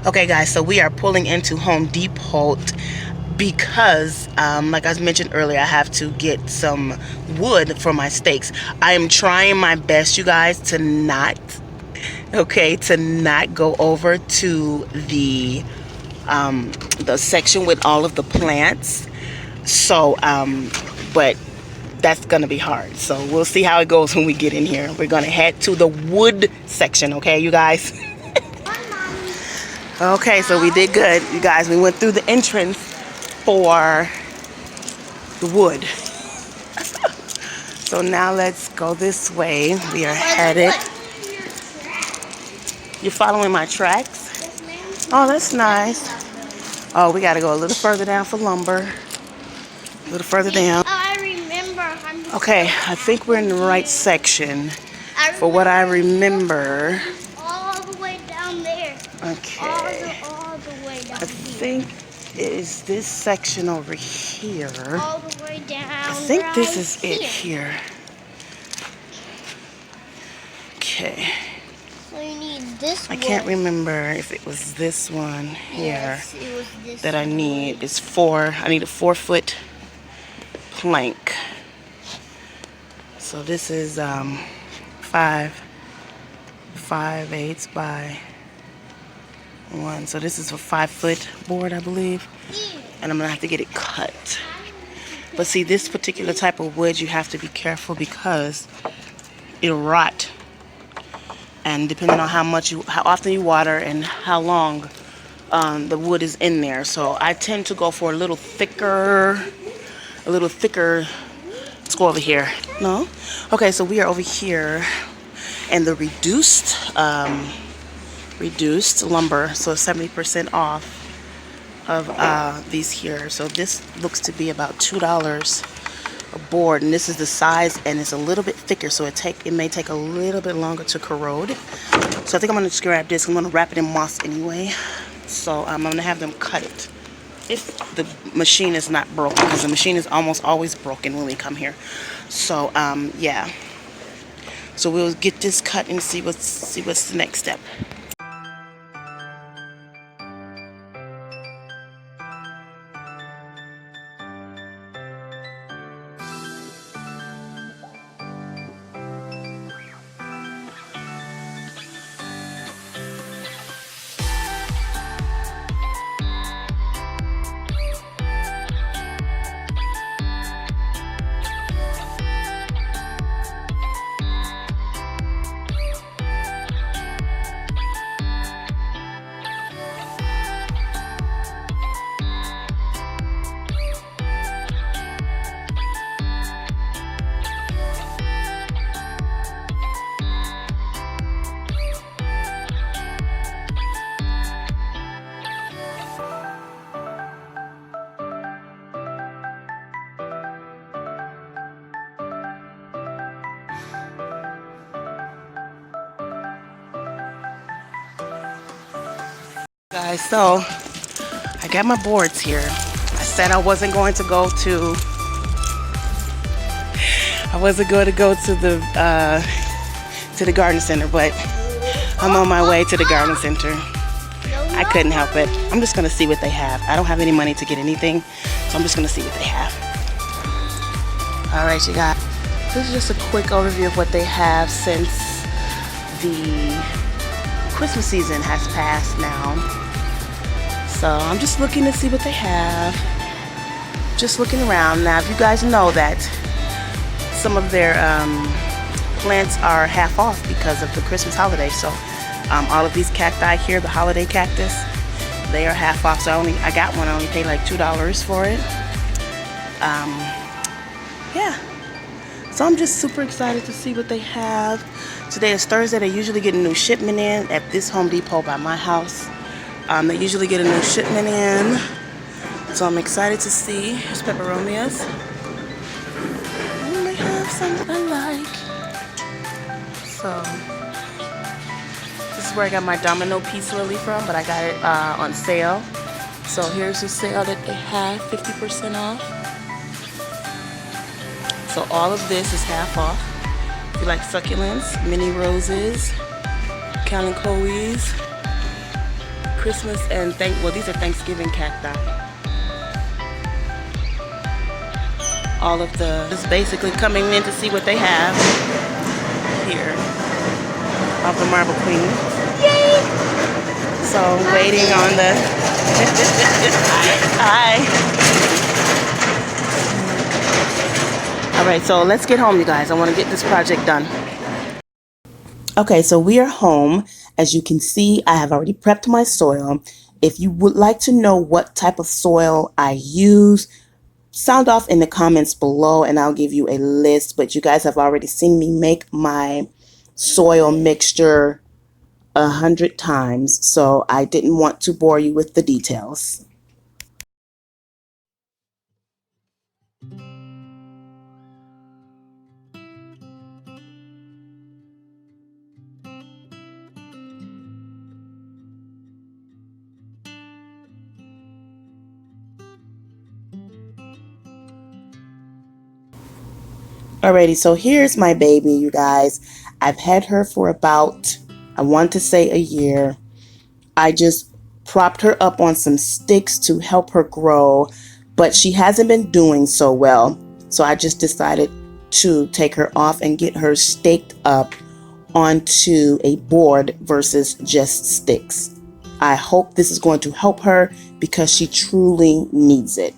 Okay guys, so we are pulling into Home Depot because like I mentioned earlier, I have to get some wood for my stakes. I am trying my best, you guys, to not go over to the section with all of the plants. So but that's gonna be hard, so we'll see how it goes when we get in here. We're gonna head to the wood section, okay you guys? Okay, so we did good, you guys. We went through the entrance for the wood. So now let's go this way. We are headed. You're following my tracks? Oh, that's nice. Oh, we gotta go a little further down for lumber. A little further down. I remember. Okay, I think we're in the right section. For what I remember. All the way down there. Okay. All the way down I think it is this section over here. All the way down. I think this is it here. Okay. So you need this I one. can't remember if it was this one here Yes, it was this that I need. It's I need a 4-foot plank. So this is 5/8 by 1. So this is a 5-foot board, I believe. And I'm gonna have to get it cut. But see, this particular type of wood, you have to be careful because it'll rot. And depending on how often you water and how long the wood is in there. So I tend to go for a little thicker. Let's go over here. No? Okay, so we are over here and the reduced lumber, so 70% off of these here. So this looks to be about $2 a board, and this is the size, and it's a little bit thicker, so it may take a little bit longer to corrode. So I think I'm gonna just grab this. I'm gonna wrap it in moss anyway. So I'm gonna have them cut it if the machine is not broken, because the machine is almost always broken when we come here. So yeah. So we'll get this cut and see what's the next step. Guys, so I got my boards here. I said I wasn't going to go to the garden center, but I'm on my way to the garden center. I couldn't help it. I'm just gonna see what they have. I don't have any money to get anything, so I'm just gonna see what they have. All right, you guys. This is just a quick overview of what they have since the Christmas season has passed now. So I'm just looking to see what they have. Just looking around. Now, if you guys know that some of their plants are half off because of the Christmas holiday. So all of these cacti here, the holiday cactus, they are half off. So I got one. I only paid like $2 for it. Yeah. So I'm just super excited to see what they have. Today is Thursday. They usually get a new shipment in at this Home Depot by my house. They usually get a new shipment in. So I'm excited to see. Here's peperonias. They have something I like. So this is where I got my domino peace lily from, but I got it on sale. So here's the sale that they have, 50% off. So all of this is half off. If you like succulents, mini roses, kalanchoes, Christmas and these are Thanksgiving cacti. All of the, just basically coming in to see what they have here of the Marble Queen. So waiting on the, hi. All right, so let's get home, you guys. I want to get this project done. Okay, so we are home. As you can see, I have already prepped my soil. If you would like to know what type of soil I use, sound off in the comments below and I'll give you a list. But you guys have already seen me make my soil mixture 100 times, so I didn't want to bore you with the details. Alrighty, so here's my baby, you guys. I've had her for about, I want to say, a year. I just propped her up on some sticks to help her grow, but she hasn't been doing so well. So I just decided to take her off and get her staked up onto a board versus just sticks. I hope this is going to help her because she truly needs it.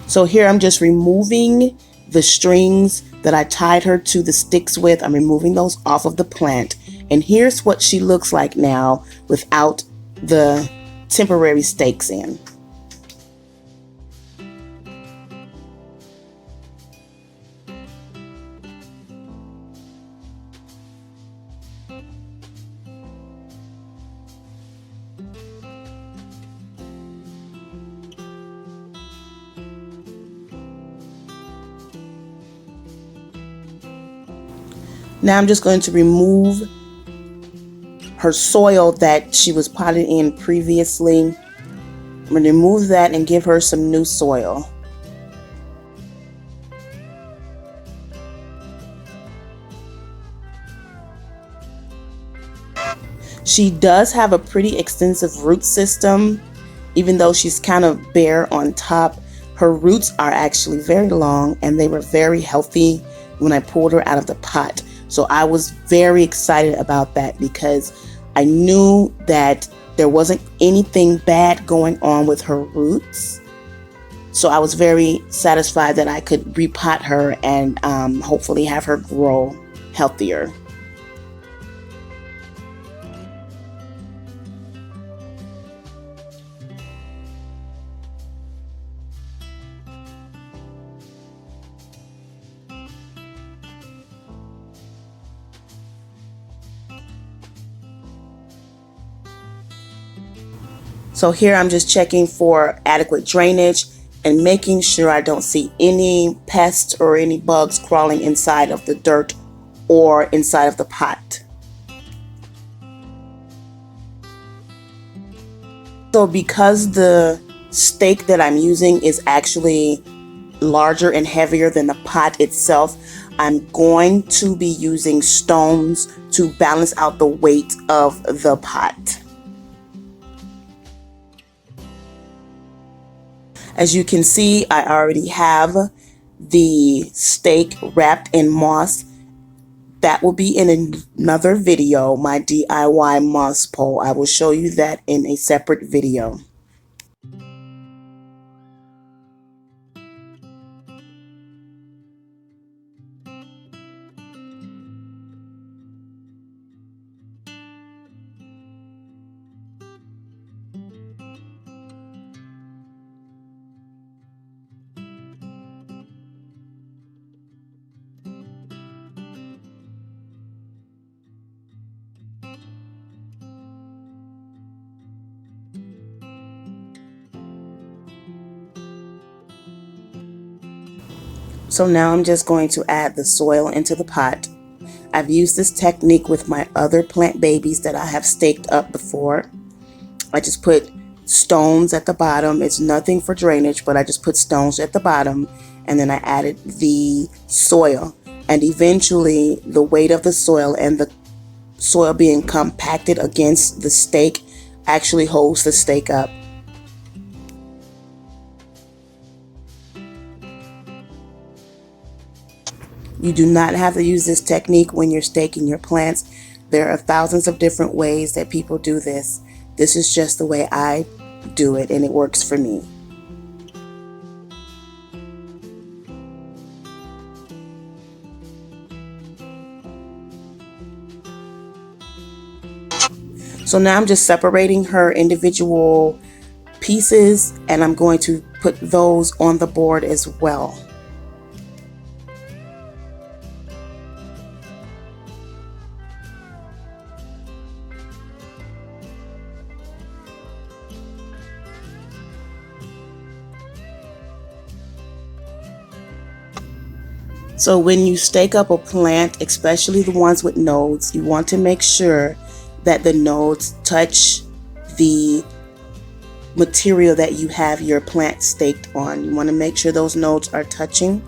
So here I'm just removing the strings that I tied her to the sticks with. I'm removing those off of the plant. And here's what she looks like now without the temporary stakes in. Now I'm just going to remove her soil that she was potted in previously. I'm going to remove that and give her some new soil. She does have a pretty extensive root system, even though she's kind of bare on top. Her roots are actually very long and they were very healthy when I pulled her out of the pot. So I was very excited about that because I knew that there wasn't anything bad going on with her roots. So I was very satisfied that I could repot her and hopefully have her grow healthier. So here I'm just checking for adequate drainage and making sure I don't see any pests or any bugs crawling inside of the dirt or inside of the pot. So because the stake that I'm using is actually larger and heavier than the pot itself, I'm going to be using stones to balance out the weight of the pot. As you can see, I already have the stake wrapped in moss. That will be in another video, my DIY moss pole. I will show you that in a separate video. So now I'm just going to add the soil into the pot. I've used this technique with my other plant babies that I have staked up before. I just put stones at the bottom. It's nothing for drainage, but I just put stones at the bottom and then I added the soil. and eventually the weight of the soil and the soil being compacted against the stake actually holds the stake up. You do not have to use this technique when you're staking your plants. There are thousands of different ways that people do this. This is just the way I do it, and it works for me. So now I'm just separating her individual pieces, and I'm going to put those on the board as well. So when you stake up a plant, especially the ones with nodes, you want to make sure that the nodes touch the material that you have your plant staked on. You want to make sure those nodes are touching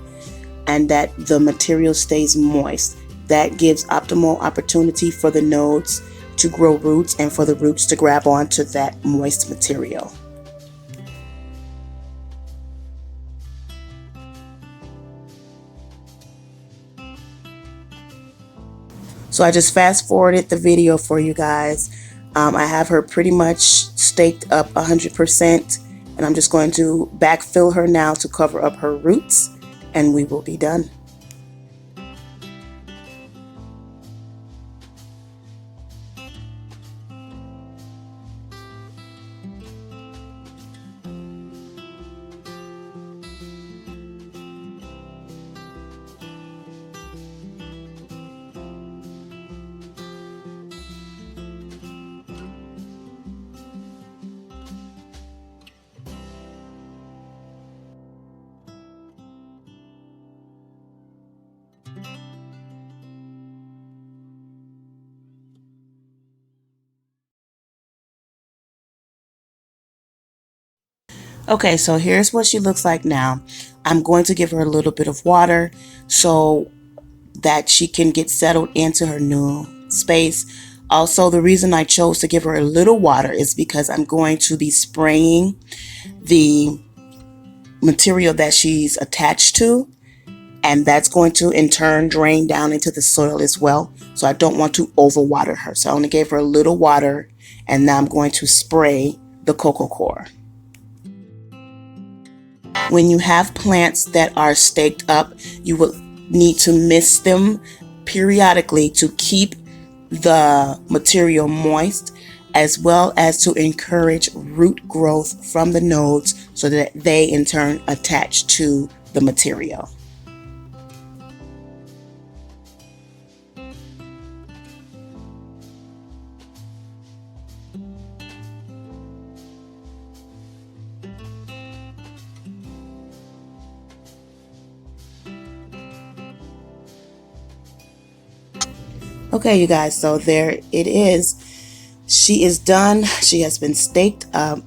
and that the material stays moist. That gives optimal opportunity for the nodes to grow roots and for the roots to grab onto that moist material. So I just fast forwarded the video for you guys. I have her pretty much staked up 100%, and I'm just going to backfill her now to cover up her roots, and we will be done. Okay, so here's what she looks like now. I'm going to give her a little bit of water so that she can get settled into her new space. Also, the reason I chose to give her a little water is because I'm going to be spraying the material that she's attached to, and that's going to in turn drain down into the soil as well. So I don't want to overwater her. So I only gave her a little water, and now I'm going to spray the coco coir. When you have plants that are staked up, you will need to mist them periodically to keep the material moist, as well as to encourage root growth from the nodes so that they in turn attach to the material. Okay, you guys, so there it is. She is done. She has been staked up.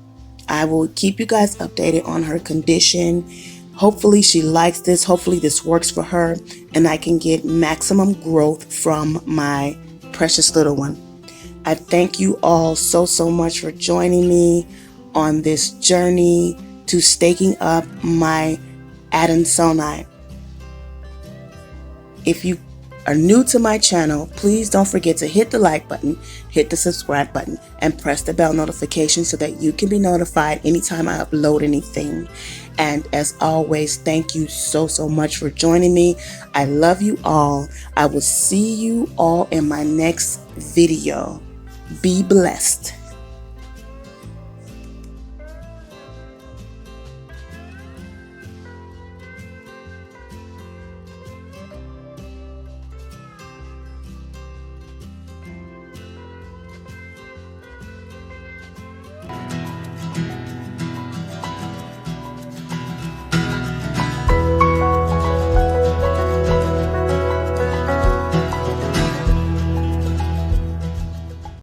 I will keep you guys updated on her condition. Hopefully she likes this. Hopefully this works for her and I can get maximum growth from my precious little one. I thank you all so much for joining me on this journey to staking up my Adansonii. If you are new to my channel, please don't forget to hit the like button, hit the subscribe button, and press the bell notification so that you can be notified anytime I upload anything. And as always, thank you so much for joining me. I love you all. I will see you all in my next video. Be blessed.